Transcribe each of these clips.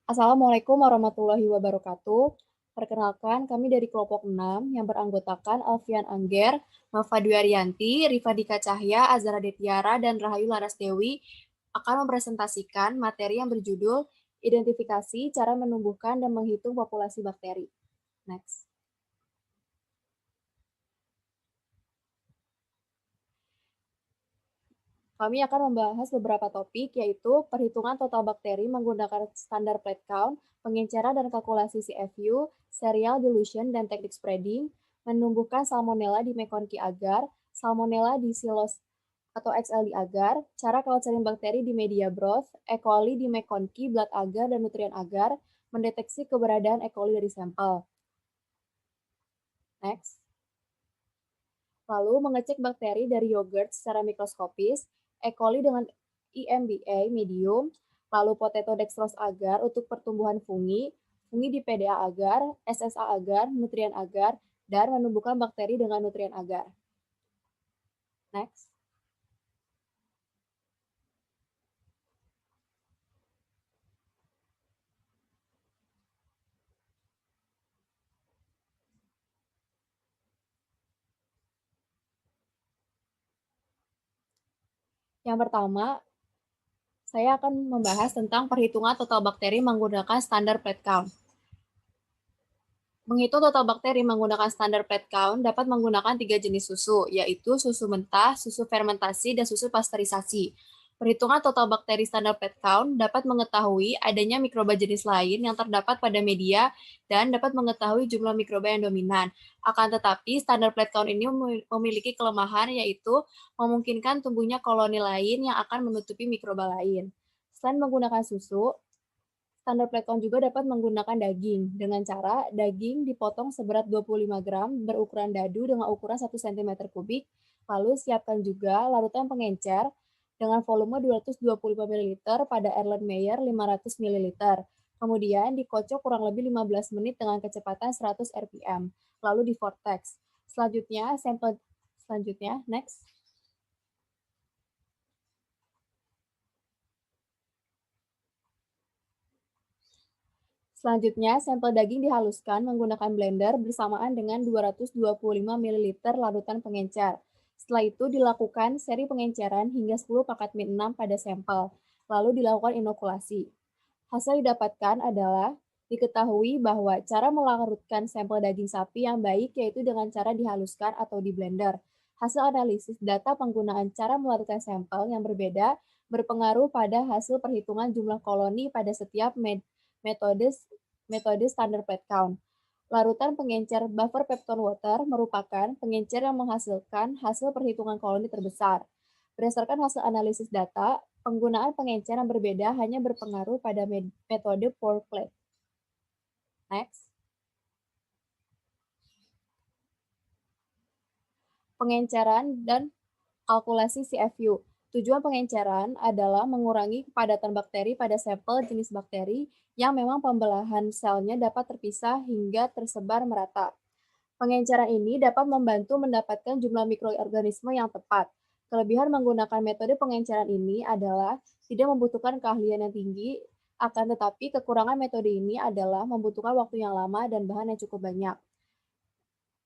Assalamualaikum warahmatullahi wabarakatuh. Perkenalkan, kami dari kelompok 6 yang beranggotakan Alfian Angger, Nova Dwi Ariyanti, Rifa Dika Cahya, Azara Detiara, dan Rahayu Laras Dewi akan mempresentasikan materi yang berjudul Identifikasi Cara Menumbuhkan dan Menghitung Populasi Bakteri. Next. Kami akan membahas beberapa topik, yaitu perhitungan total bakteri menggunakan standar plate count, pengenceran dan kalkulasi CFU, serial dilution dan teknik spreading, menumbuhkan salmonella di Mekongki agar, salmonella di silos atau XL di agar, cara culturing bakteri di media broth, E. coli di Mekongki, blood agar, dan nutrien agar, mendeteksi keberadaan E. coli dari sampel. Next. Lalu mengecek bakteri dari yogurt secara mikroskopis, E. coli dengan EMBA medium, lalu potato dextrose agar untuk pertumbuhan fungi, fungi di PDA agar, SSA agar, nutrien agar, dan menumbuhkan bakteri dengan nutrien agar. Next. Yang pertama, saya akan membahas tentang perhitungan total bakteri menggunakan standar plate count. Menghitung total bakteri menggunakan standar plate count dapat menggunakan 3 jenis susu, yaitu susu mentah, susu fermentasi, dan susu pasteurisasi. Perhitungan total bakteri standar plate count dapat mengetahui adanya mikroba jenis lain yang terdapat pada media dan dapat mengetahui jumlah mikroba yang dominan. Akan tetapi, standar plate count ini memiliki kelemahan, yaitu memungkinkan tumbuhnya koloni lain yang akan menutupi mikroba lain. Selain menggunakan susu, standar plate count juga dapat menggunakan daging dengan cara daging dipotong seberat 25 gram berukuran dadu dengan ukuran 1 cm kubik, lalu siapkan juga larutan pengencer dengan volume 225 ml pada Erlenmeyer 500 ml. Kemudian dikocok kurang lebih 15 menit dengan kecepatan 100 rpm, lalu di vortex. Selanjutnya, next. Selanjutnya, sampel daging dihaluskan menggunakan blender bersamaan dengan 225 ml larutan pengencer. Setelah itu dilakukan seri pengenceran hingga 10 pakat min 6 pada sampel, lalu dilakukan inokulasi. Hasil didapatkan adalah diketahui bahwa cara melarutkan sampel daging sapi yang baik yaitu dengan cara dihaluskan atau di blender. Hasil analisis data penggunaan cara melarutkan sampel yang berbeda berpengaruh pada hasil perhitungan jumlah koloni pada setiap metode standar plate count. Larutan pengencer buffer peptone water merupakan pengencer yang menghasilkan hasil perhitungan koloni terbesar. Berdasarkan hasil analisis data, penggunaan pengencer yang berbeda hanya berpengaruh pada metode pour plate. Next. Pengenceran dan kalkulasi CFU. Tujuan pengenceran adalah mengurangi kepadatan bakteri pada sampel jenis bakteri yang memang pembelahan selnya dapat terpisah hingga tersebar merata. Pengenceran ini dapat membantu mendapatkan jumlah mikroorganisme yang tepat. Kelebihan menggunakan metode pengenceran ini adalah tidak membutuhkan keahlian yang tinggi, akan tetapi kekurangan metode ini adalah membutuhkan waktu yang lama dan bahan yang cukup banyak.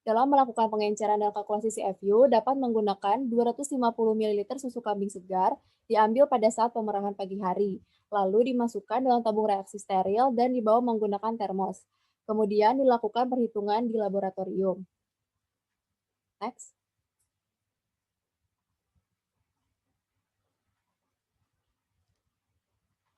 Dalam melakukan pengenceran dan kalkulasi CFU, dapat menggunakan 250 ml susu kambing segar diambil pada saat pemerahan pagi hari, lalu dimasukkan dalam tabung reaksi steril dan dibawa menggunakan termos. Kemudian dilakukan perhitungan di laboratorium. Next.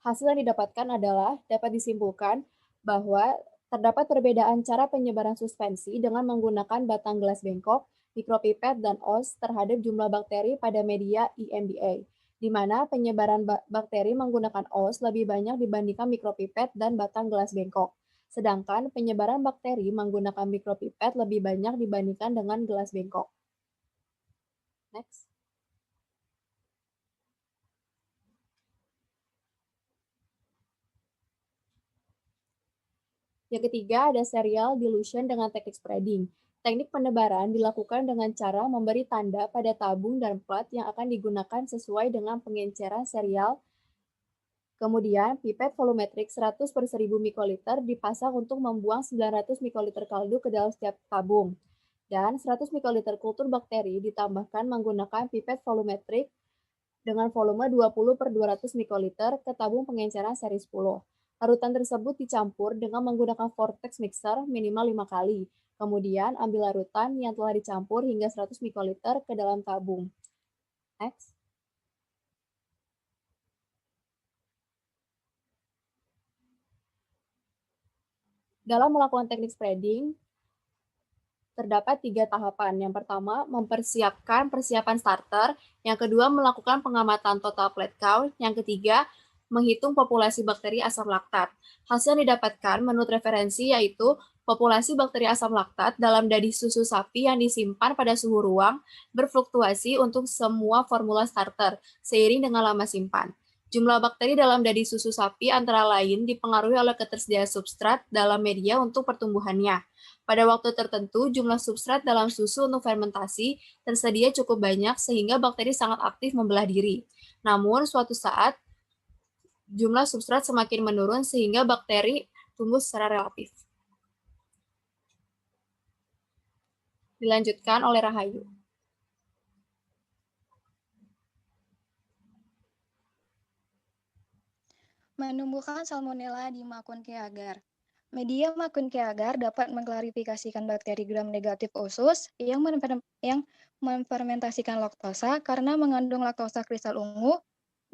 Hasil yang didapatkan adalah dapat disimpulkan bahwa terdapat perbedaan cara penyebaran suspensi dengan menggunakan batang gelas bengkok, mikropipet, dan os terhadap jumlah bakteri pada media EMBA, di mana penyebaran bakteri menggunakan os lebih banyak dibandingkan mikropipet dan batang gelas bengkok. Sedangkan penyebaran bakteri menggunakan mikropipet lebih banyak dibandingkan dengan gelas bengkok. Next. Yang ketiga ada serial dilution dengan teknik spreading. Teknik penebaran dilakukan dengan cara memberi tanda pada tabung dan plat yang akan digunakan sesuai dengan pengenceran serial Kemudian, pipet volumetrik 100 per 1000 mikoliter dipasang untuk membuang 900 mikoliter kaldu ke dalam setiap tabung. Dan 100 mikoliter kultur bakteri ditambahkan menggunakan pipet volumetrik dengan volume 20 per 200 mikoliter ke tabung pengenceran seri 10. Larutan tersebut dicampur dengan menggunakan vortex mixer minimal 5 kali. Kemudian, ambil larutan yang telah dicampur hingga 100 mikoliter ke dalam tabung. Next. Dalam melakukan teknik spreading, terdapat 3 tahapan. Yang pertama, mempersiapkan persiapan starter. Yang kedua, melakukan pengamatan total plate count. Yang ketiga, menghitung populasi bakteri asam laktat. Hasil yang didapatkan menurut referensi yaitu populasi bakteri asam laktat dalam dadi susu sapi yang disimpan pada suhu ruang berfluktuasi untuk semua formula starter seiring dengan lama simpan. Jumlah bakteri dalam dadi susu sapi antara lain dipengaruhi oleh ketersediaan substrat dalam media untuk pertumbuhannya. Pada waktu tertentu, jumlah substrat dalam susu untuk fermentasi tersedia cukup banyak sehingga bakteri sangat aktif membelah diri. Namun, suatu saat, jumlah substrat semakin menurun sehingga bakteri tumbuh secara relatif. Dilanjutkan oleh Rahayu. Menumbuhkan salmonella di Makunke agar. Media Makunke agar dapat mengklarifikasikan bakteri gram negatif usus yang memfermentasikan laktosa karena mengandung laktosa kristal ungu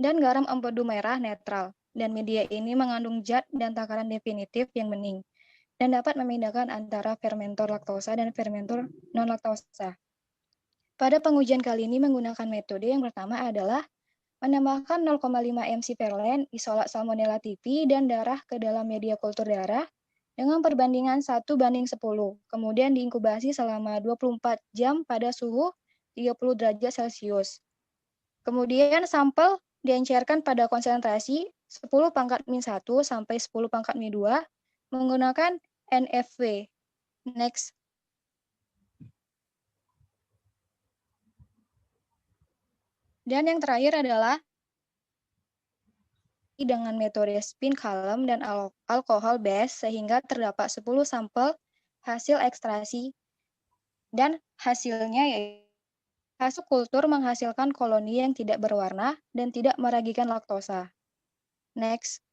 dan garam empedu merah netral. Dan media ini mengandung zat dan takaran definitif yang bening dan dapat memindahkan antara fermentor laktosa dan fermentor non-laktosa. Pada pengujian kali ini menggunakan metode yang pertama adalah menambahkan 0,5 mc perlen, isolat Salmonella typhi, dan darah ke dalam media kultur darah dengan perbandingan 1:10. Kemudian diinkubasi selama 24 jam pada suhu 30 derajat Celcius. Kemudian sampel diencerkan pada konsentrasi 10⁻⁻1 sampai 10⁻⁻2 menggunakan NFW. Next. Dan yang terakhir adalah dengan metode spin column dan alkohol base sehingga terdapat 10 sampel hasil ekstraksi dan hasilnya yaitu hasil kultur menghasilkan koloni yang tidak berwarna dan tidak meragikan laktosa. Next.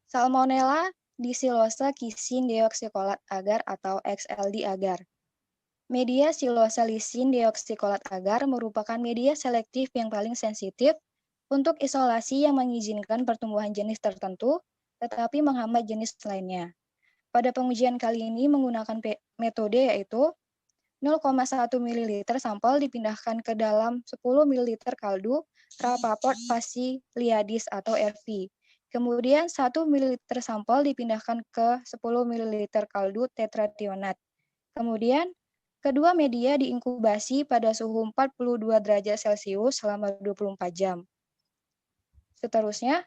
Salmonella Distilosa Kisin Deoxycholat agar atau XLD agar. Media silosa lisin deoksikolat agar merupakan media selektif yang paling sensitif untuk isolasi yang mengizinkan pertumbuhan jenis tertentu, tetapi menghambat jenis lainnya. Pada pengujian kali ini menggunakan metode yaitu 0,1 ml sampel dipindahkan ke dalam 10 ml kaldu Rapaport Faciliadis atau RV. Kemudian 1 ml sampel dipindahkan ke 10 ml kaldu tetrathionat. Kemudian kedua media diinkubasi pada suhu 42 derajat Celcius selama 24 jam. Seterusnya,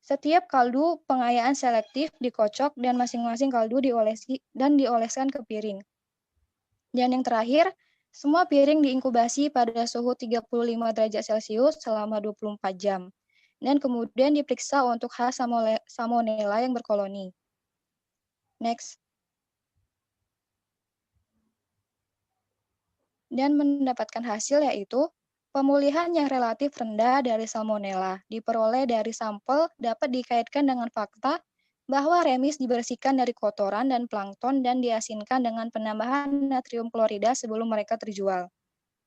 setiap kaldu pengayaan selektif dikocok dan masing-masing kaldu dioleskan ke piring. Dan yang terakhir, semua piring diinkubasi pada suhu 35 derajat Celcius selama 24 jam. Dan kemudian diperiksa untuk khas salmonella yang berkoloni. Next. Dan mendapatkan hasil yaitu pemulihan yang relatif rendah dari salmonella diperoleh dari sampel dapat dikaitkan dengan fakta bahwa remis dibersihkan dari kotoran dan plankton dan diasinkan dengan penambahan natrium klorida sebelum mereka terjual.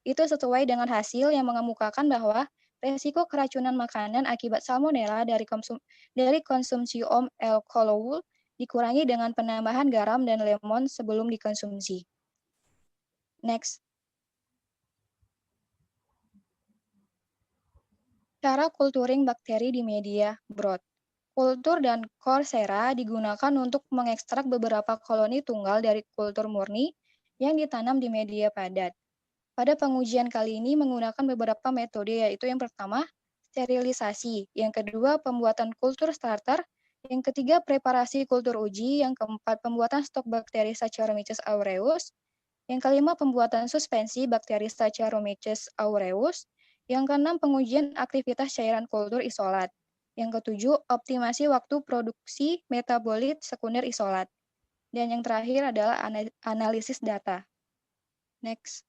Itu sesuai dengan hasil yang mengemukakan bahwa resiko keracunan makanan akibat salmonella dari konsumsi alkohol dikurangi dengan penambahan garam dan lemon sebelum dikonsumsi. Next. Cara kulturing bakteri di media broth. Kultur dan Coursera digunakan untuk mengekstrak beberapa koloni tunggal dari kultur murni yang ditanam di media padat. Pada pengujian kali ini menggunakan beberapa metode yaitu yang pertama, sterilisasi, yang kedua, pembuatan kultur starter, Yang ketiga, preparasi kultur uji. Yang keempat, pembuatan stok bakteri Saccharomyces aureus. Yang kelima, pembuatan suspensi bakteri Saccharomyces aureus. Yang keenam, pengujian aktivitas cairan kultur isolat. Yang ketujuh, optimasi waktu produksi metabolit sekunder isolat. Dan yang terakhir adalah analisis data. Next.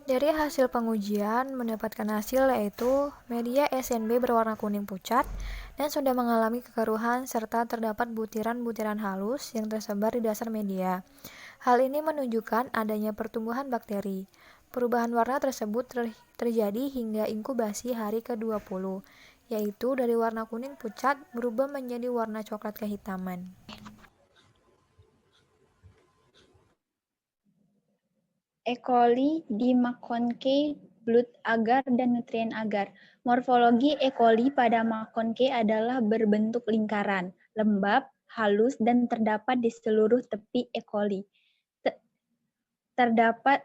Dari hasil pengujian, mendapatkan hasil yaitu media SNB berwarna kuning pucat dan sudah mengalami kekeruhan serta terdapat butiran-butiran halus yang tersebar di dasar media. Hal ini menunjukkan adanya pertumbuhan bakteri. Perubahan warna tersebut terjadi hingga inkubasi hari ke-20, yaitu dari warna kuning pucat berubah menjadi warna coklat kehitaman. E. coli di McConkey, blood agar, dan nutrien agar. Morfologi E. coli pada McConkey adalah berbentuk lingkaran, lembab, halus, dan terdapat di seluruh tepi E. coli. Terdapat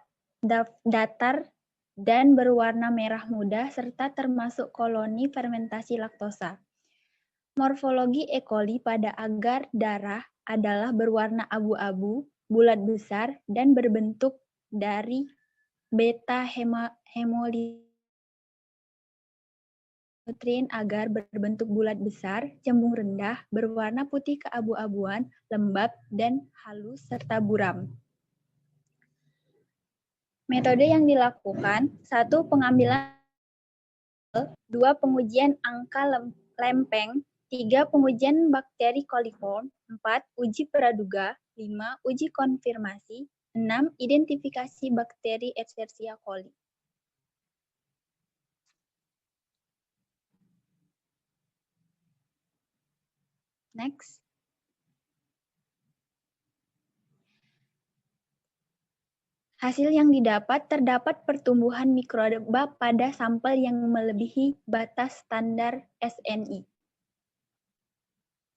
datar dan berwarna merah muda, serta termasuk koloni fermentasi laktosa. Morfologi E. coli pada agar darah adalah berwarna abu-abu, bulat besar, dan berbentuk dari beta hemoglobin. Nutrien agar berbentuk bulat besar, cembung rendah, berwarna putih keabu-abuan, lembab, dan halus, serta buram. Metode yang dilakukan, 1. Pengambilan, 2. Pengujian angka lempeng, 3. Pengujian bakteri coliform, 4. Uji praduga, 5. Uji konfirmasi, 6. Identifikasi bakteri Escherichia coli. Next. Hasil yang didapat, terdapat pertumbuhan mikroba pada sampel yang melebihi batas standar SNI.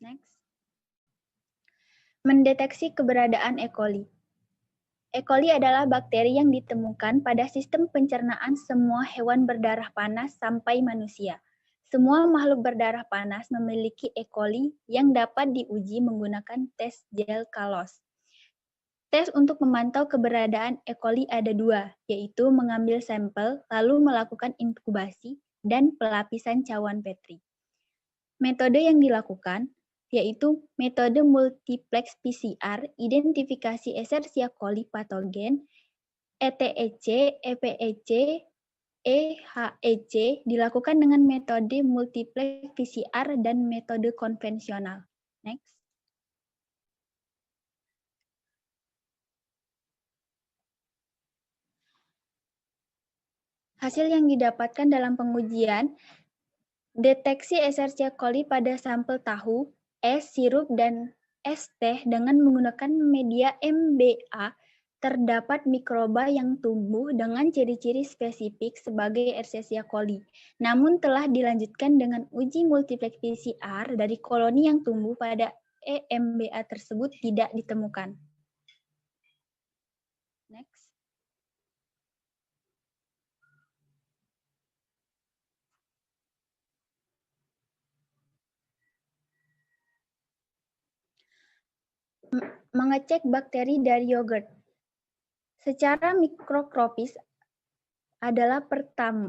Next. Mendeteksi keberadaan E. coli. E. coli adalah bakteri yang ditemukan pada sistem pencernaan semua hewan berdarah panas sampai manusia. Semua makhluk berdarah panas memiliki E. coli yang dapat diuji menggunakan tes gel Kalos. Tes untuk memantau keberadaan E. coli ada 2, yaitu mengambil sampel lalu melakukan inkubasi dan pelapisan cawan Petri. Metode yang dilakukan yaitu metode multiplex PCR, identifikasi Escherichia coli patogen, ETEC, EPEC, EHEC dilakukan dengan metode multiplex PCR dan metode konvensional. Next. Hasil yang didapatkan dalam pengujian, deteksi Escherichia coli pada sampel tahu, es, sirup, dan es teh dengan menggunakan media MBA, terdapat mikroba yang tumbuh dengan ciri-ciri spesifik sebagai Escherichia coli. Namun telah dilanjutkan dengan uji multiplex PCR dari koloni yang tumbuh pada EMBA tersebut tidak ditemukan. Next. Mengecek bakteri dari yogurt. Secara mikroskopis adalah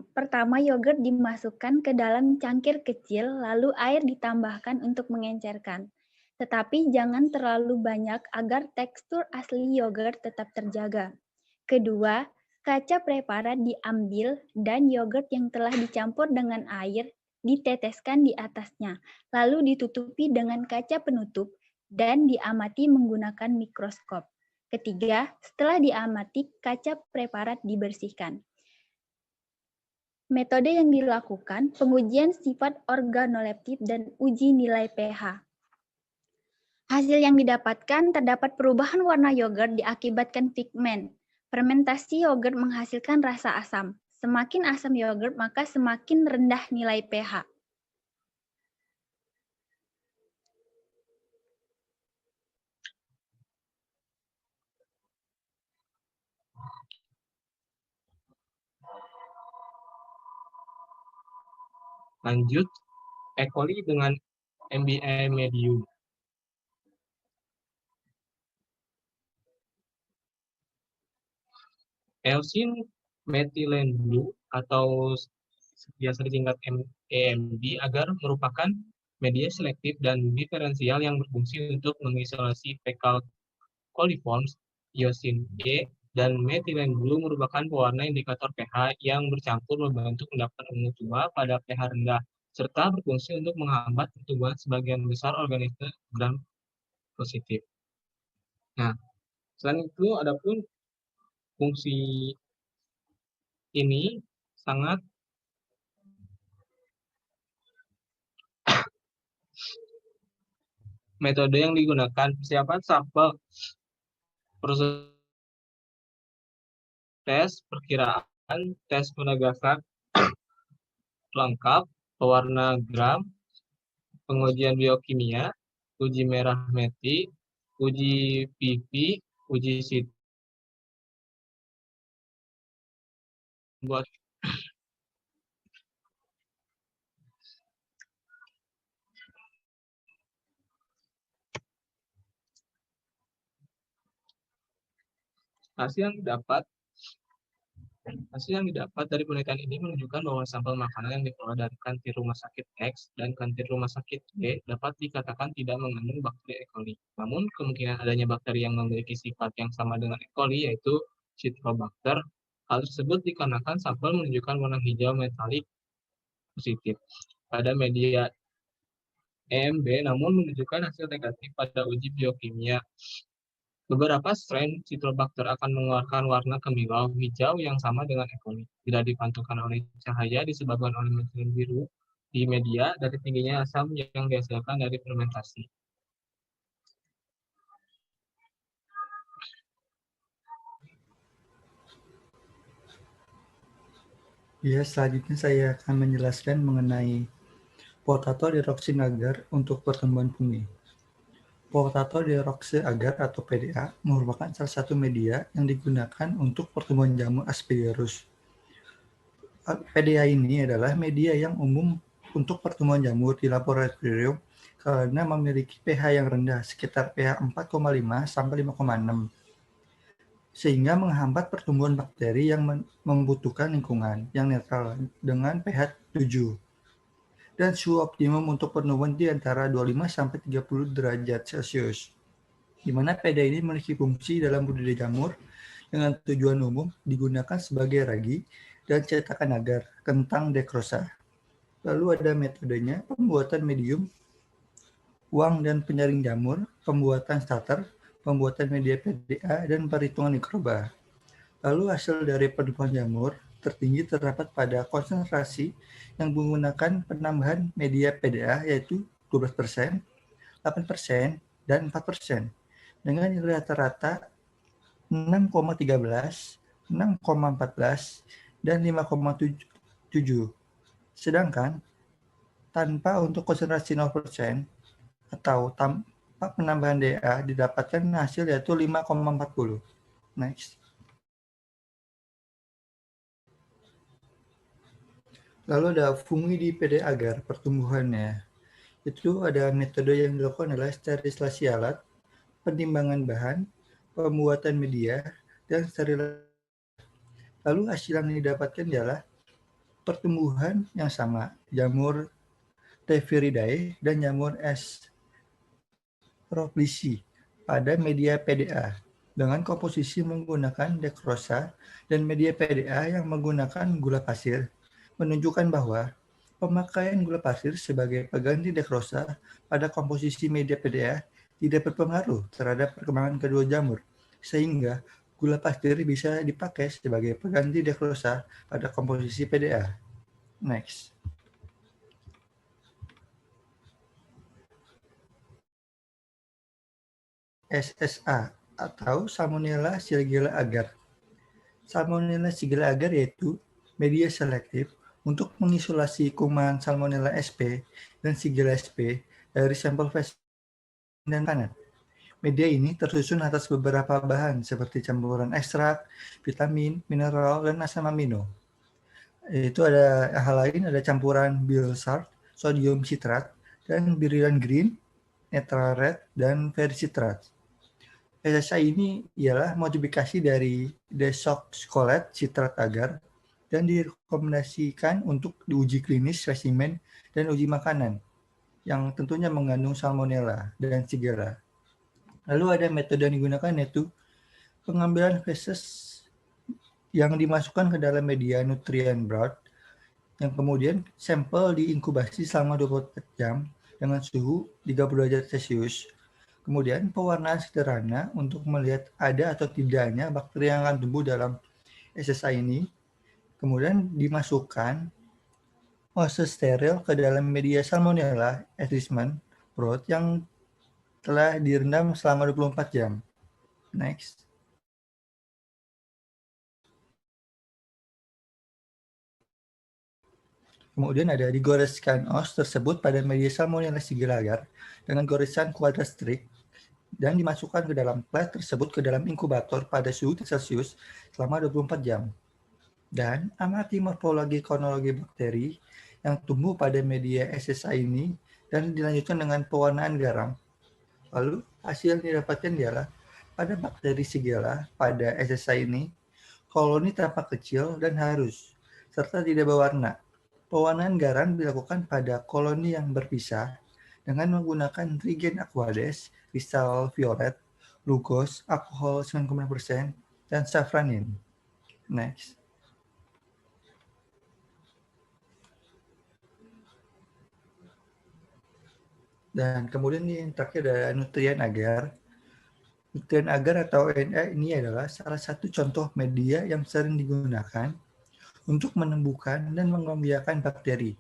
pertama yogurt dimasukkan ke dalam cangkir kecil, lalu air ditambahkan untuk mengencerkan. Tetapi jangan terlalu banyak agar tekstur asli yogurt tetap terjaga. Kedua, kaca preparat diambil dan yogurt yang telah dicampur dengan air diteteskan di atasnya, lalu ditutupi dengan kaca penutup dan diamati menggunakan mikroskop. Ketiga, setelah diamati, kaca preparat dibersihkan. Metode yang dilakukan, pengujian sifat organoleptit dan uji nilai pH. Hasil yang didapatkan, terdapat perubahan warna yogurt diakibatkan pigmen. Fermentasi yogurt menghasilkan rasa asam. Semakin asam yogurt, maka semakin rendah nilai pH. Lanjut, E. coli dengan MBA medium. Eosin methylene blue atau biasa disingkat EMB agar merupakan media selektif dan diferensial yang berfungsi untuk mengisolasi fecal coliforms. Iosin E dan methylene blue merupakan pewarna indikator pH yang bercampur membantu endapan ungu tua pada pH rendah serta berfungsi untuk menghambat pertumbuhan sebagian besar organisme gram positif. Nah, selain itu adapun fungsi ini sangat metode yang digunakan persiapan sampel, proses tes perkiraan, tes penegasan lengkap, pewarna gram, pengujian biokimia, uji merah meti, uji pipi, uji buat hasil yang didapat dari penelitian ini menunjukkan bahwa sampel makanan yang dikelola dari kantin rumah sakit X dan kantin rumah sakit Y dapat dikatakan tidak mengandung bakteri E. coli. Namun, kemungkinan adanya bakteri yang memiliki sifat yang sama dengan E. coli, yaitu Citrobacter. Hal tersebut dikarenakan sampel menunjukkan warna hijau metalik positif pada media EMB, namun menunjukkan hasil negatif pada uji biokimia. Beberapa strain Citrobacter akan mengeluarkan warna kemilau hijau yang sama dengan E. coli. Bila dipantulkan oleh cahaya disebabkan oleh methylene biru di media dari tingginya asam yang dihasilkan dari fermentasi. Ya, selanjutnya saya akan menjelaskan mengenai potato deoxy agar untuk pertumbuhan fungi. Potato deoxy agar atau PDA merupakan salah satu media yang digunakan untuk pertumbuhan jamur Aspergillus. PDA ini adalah media yang umum untuk pertumbuhan jamur di laboratorium karena memiliki pH yang rendah sekitar pH 4,5 sampai 5,6 sehingga menghambat pertumbuhan bakteri yang membutuhkan lingkungan yang netral dengan pH 7 dan suhu optimum untuk pertumbuhan di antara 25 sampai 30 derajat Celcius. Di mana PDA ini memiliki fungsi dalam budidaya jamur dengan tujuan umum digunakan sebagai ragi dan cetakan agar kentang dekrosa. Lalu ada metodenya pembuatan medium, uang dan penyaring jamur, pembuatan starter, pembuatan media PDA, dan perhitungan mikroba. Lalu hasil dari pertumbuhan jamur tertinggi terdapat pada konsentrasi yang menggunakan penambahan media PDA yaitu 12%, 8%, dan 4% dengan nilai rata-rata 6,13, 6,14, dan 5,7. Sedangkan tanpa untuk konsentrasi 0% atau tanpa penambahan DA didapatkan hasil yaitu 5,40. Next. Lalu ada fungi di PDA agar pertumbuhannya. Itu ada metode yang dilakukan adalah sterilisasi alat, penimbangan bahan, pembuatan media, dan sterilisasi. Lalu hasil yang didapatkan adalah pertumbuhan yang sama, jamur Teviridae dan jamur Astroplici pada media PDA dengan komposisi menggunakan dekrosa dan media PDA yang menggunakan gula pasir menunjukkan bahwa pemakaian gula pasir sebagai pengganti dekrosa pada komposisi media PDA tidak berpengaruh terhadap perkembangan kedua jamur, sehingga gula pasir bisa dipakai sebagai pengganti dekrosa pada komposisi PDA. Next. SSA atau Salmonella Shigella agar. Salmonella Shigella agar yaitu media selektif untuk mengisolasi kuman Salmonella sp dan Shigella sp dari sampel feces dan makanan. Media ini tersusun atas beberapa bahan seperti campuran ekstrak, vitamin, mineral, dan asam amino. Itu ada hal lain, ada campuran bilsart, sodium sitrat, dan birilan green, netral red, dan fersitrat. SSI ini ialah modifikasi dari desoxycholate sitrat agar dan direkomendasikan untuk diuji klinis spesimen dan uji makanan yang tentunya mengandung salmonella dan shigella. Lalu ada metode yang digunakan yaitu pengambilan feses yang dimasukkan ke dalam media nutrien broth yang kemudian sampel diinkubasi selama 24 jam dengan suhu 30 derajat Celcius. Kemudian pewarnaan sederhana untuk melihat ada atau tidaknya bakteri yang akan tumbuh dalam SSI ini. Kemudian dimasukkan ose steril ke dalam media salmonella enrichment broth yang telah direndam selama 24 jam. Next. Kemudian ada digoreskan os tersebut pada media salmonella shigella agar dengan goresan kuadrat strik dan dimasukkan ke dalam plate tersebut ke dalam inkubator pada suhu Celcius selama 24 jam. Dan amati morfologi kronologi bakteri yang tumbuh pada media SSI ini dan dilanjutkan dengan pewarnaan garam. Lalu hasil yang didapatkan ialah pada bakteri Shigella pada SSI ini, koloni tampak kecil dan halus, serta tidak berwarna. Pewarnaan garam dilakukan pada koloni yang berpisah dengan menggunakan Trigen Aquades, kristal violet, lugos, alkohol 9,5%, dan safranin. Next. Dan kemudian yang terakhir ada nutrien agar. Nutrien agar atau NA ini adalah salah satu contoh media yang sering digunakan untuk menumbuhkan dan mengembangkan bakteri.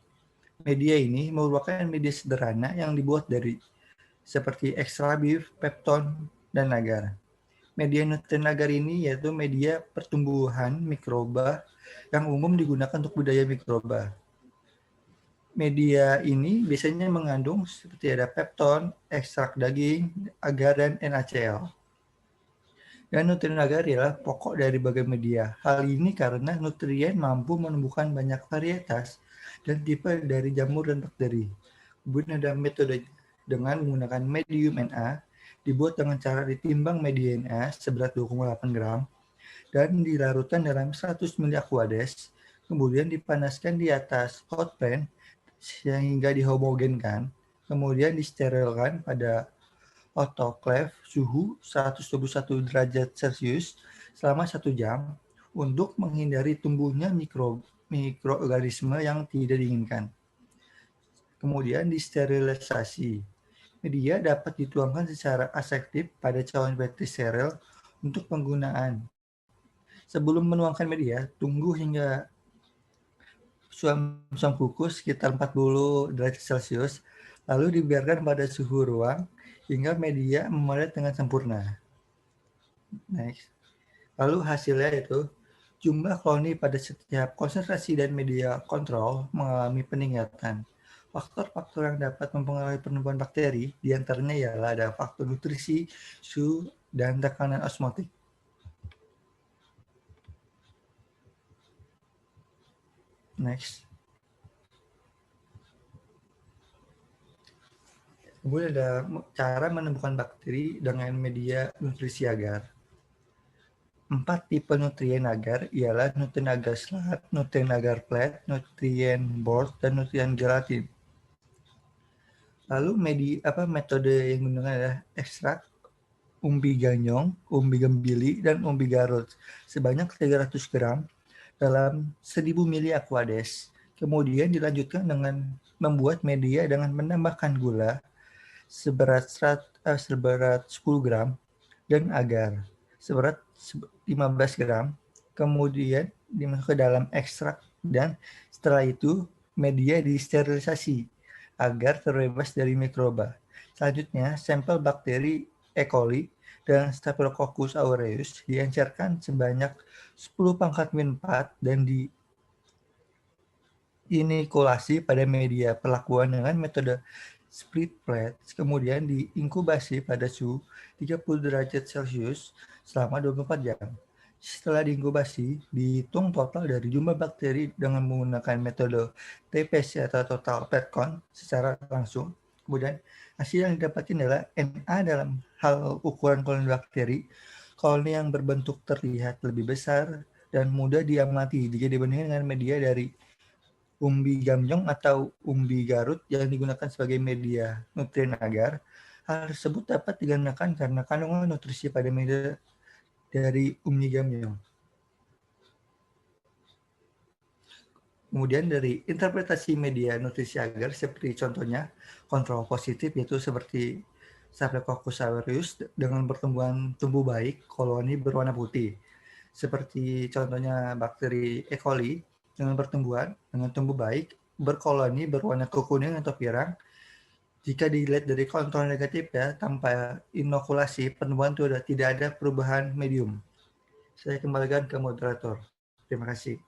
Media ini merupakan media sederhana yang dibuat dari seperti extra beef, pepton, dan agar. Media nutrien agar ini yaitu media pertumbuhan mikroba yang umum digunakan untuk budidaya mikroba. Media ini biasanya mengandung seperti ada pepton, ekstrak daging, agar, dan NaCl. Dan nutrien agar ialah pokok dari berbagai media. Hal ini karena nutrien mampu menumbuhkan banyak varietas dan tipe dari jamur dan bakteri. Kemudian ada metode dengan menggunakan medium Na, dibuat dengan cara ditimbang media Na seberat 2,8 gram dan dilarutkan dalam 100 ml Aquades, kemudian dipanaskan di atas hot pan sehingga dihomogenkan, kemudian disterilkan pada autoclave suhu 121 derajat Celcius selama 1 jam untuk menghindari tumbuhnya mikroorganisme yang tidak diinginkan. Kemudian disterilisasi. Media dapat dituangkan secara aseptik pada cawan bakteri steril untuk penggunaan. Sebelum menuangkan media, tunggu hingga suam kukus sekitar 40 derajat Celcius, lalu dibiarkan pada suhu ruang hingga media memadat dengan sempurna. Next. Lalu hasilnya itu jumlah koloni pada setiap konsentrasi dan media kontrol mengalami peningkatan. Faktor-faktor yang dapat mempengaruhi pertumbuhan bakteri diantaranya ialah ada faktor nutrisi, suhu, dan tekanan osmotik. Next. Kemudian ada cara menemukan bakteri dengan media nutrisi agar. 4 tipe nutrien agar ialah nutrien agar slat, nutrien agar flat, nutrien board, dan nutrien gelatin. Lalu metode yang digunakan adalah ekstrak umbi ganyong, umbi gembili, dan umbi garut sebanyak 300 gram dalam 1000 ml Aquades. Kemudian dilanjutkan dengan membuat media dengan menambahkan gula seberat 10 gram dan agar seberat 15 gram. Kemudian dimasukkan ke dalam ekstrak dan setelah itu media disterilisasi agar terbebas dari mikroba. Selanjutnya, sampel bakteri E. coli dan Staphylococcus aureus diencerkan sebanyak 10⁴ dan diinikulasi pada media perlakuan dengan metode split plate, kemudian diinkubasi pada suhu 30 derajat Celcius selama 24 jam. Setelah diinkubasi, dihitung total dari jumlah bakteri dengan menggunakan metode TPC atau Total Pet Count secara langsung. Kemudian, hasil yang didapatkan adalah NA dalam hal ukuran koloni bakteri. Koloni yang berbentuk terlihat lebih besar dan mudah diamati jika dibandingkan dengan media dari umbi gamjong atau umbi Garut yang digunakan sebagai media nutrien agar. Hal tersebut dapat dikarenakan karena kandungan nutrisi pada media dari umbi gamjong. Kemudian dari interpretasi media nutrisi agar seperti contohnya kontrol positif yaitu seperti Staphylococcus aureus dengan pertumbuhan tumbuh baik koloni berwarna putih. Seperti contohnya bakteri E. coli dengan pertumbuhan dengan tumbuh baik berkoloni berwarna kekuningan atau pirang. Jika dilihat dari kontrol negatif ya tanpa inokulasi pertumbuhan itu tidak ada perubahan medium. Saya kembalikan ke moderator. Terima kasih.